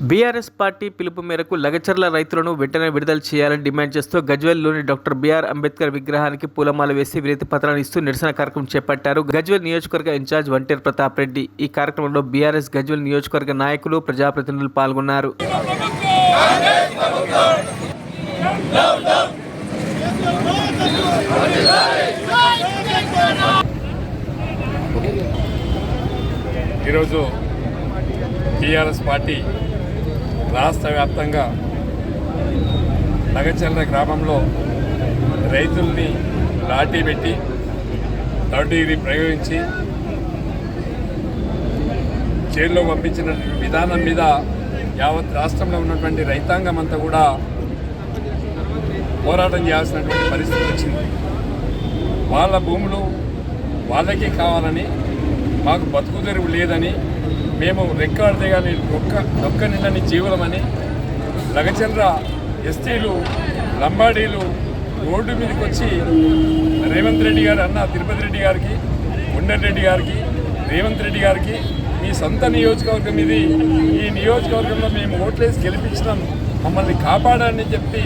BRS party పిలుపు మేరకు లగచర్ల రైతులను వెంటనే విడుదల చేయాలని డిమాండ్ చేస్తూ గజ్వేల్లోని డాక్టర్ బిఆర్ అంబేద్కర్ విగ్రహానికి పూలమాల వేసి వినతి పత్రాన్ని ఇస్తూ నిరసన కార్యక్రమం చేపట్టారు. గజ్వేల్ నియోజకవర్గ ఇన్ఛార్జ్ వంటేరు ప్రతాప్ రెడ్డి. ఈ కార్యక్రమంలో బీఆర్ఎస్ గజ్వేల్ నియోజకవర్గ నాయకులు, ప్రజాప్రతినిధులు పాల్గొన్నారు. ఈరోజు టీఆర్ఎస్ పార్టీ రాష్ట్ర వ్యాప్తంగా లగచర్ల గ్రామంలో రైతుల్ని లాఠీ పెట్టి థర్డ్ డిగ్రీ ప్రయోగించి జైల్లో పంపించిన విధానం మీద యావత్ రాష్ట్రంలో ఉన్నటువంటి రైతాంగం అంతా కూడా పోరాటం చేయాల్సినటువంటి పరిస్థితి వచ్చింది. వాళ్ళ భూములు వాళ్ళకే కావాలని, మాకు బతుకు తెరువు లేదని, మేము రెక్కాడితే కానీ డొక్క నిండని జీవులమని లగచర్ల ఎస్టీలు, లంబాడీలు రోడ్డు మీదకి వచ్చి రేవంత్ రెడ్డి గారు అన్న తిరుపతి రెడ్డి గారికి, కొండరెడ్డి గారికి, రేవంత్ రెడ్డి గారికి మీ సొంత నియోజకవర్గం ఇది, ఈ నియోజకవర్గంలో మేము ఓట్లేసి గెలిపించినాం, మమ్మల్ని కాపాడని చెప్పి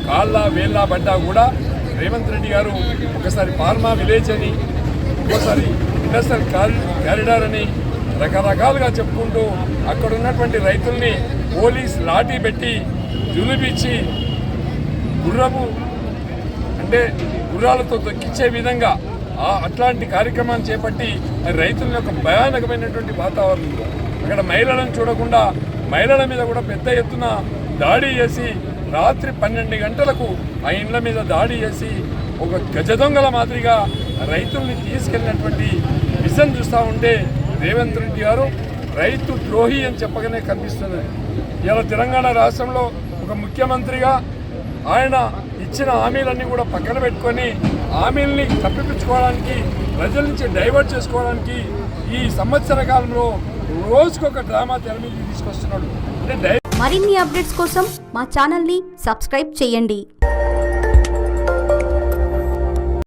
కాళ్ళ వేళ్ళ పడ్డా కూడా రేవంత్ రెడ్డి గారు ఒకసారి ఫార్మా విలేజ్ అని, ఇంకోసారి ఇండస్ట్రియల్ కారిడార్ అని రకరకాలుగా చెప్పుకుంటూ అక్కడ ఉన్నటువంటి రైతుల్ని పోలీస్ లాఠీ పెట్టి జులిపిచ్చి గుర్రాలతో తొక్కించే విధంగా అట్లాంటి కార్యక్రమాన్ని చేపట్టి రైతుల యొక్క భయానకమైనటువంటి వాతావరణంలో అక్కడ మహిళలను చూడకుండా మహిళల మీద కూడా పెద్ద ఎత్తున దాడి చేసి రాత్రి 12 గంటలకు ఆ ఇండ్ల మీద దాడి చేసి ఒక గజదొంగల మాదిరిగా రైతుల్ని తీసుకెళ్ళినటువంటి విజన్ చూస్తూ ఉంటే రేవంత్ రెడ్డి గారు రైతు ద్రోహి అని చెప్పగానే కనిపిస్తున్నది. ఇలా తెలంగాణ రాష్ట్రంలో ఒక ముఖ్యమంత్రిగా ఆయన ఇచ్చిన హామీలన్నీ కూడా పక్కన పెట్టుకొని హామీల్ని తప్పిపుచ్చుకోవడానికి, ప్రజల నుంచి డైవర్ట్ చేసుకోవడానికి ఈ సంవత్సర కాలంలో రోజుకొక డ్రామా తెర మీద తీసుకొస్తున్నాడు. మరిన్ని అప్డేట్స్ కోసం మా ఛానల్ని సబ్స్క్రైబ్ చేయండి.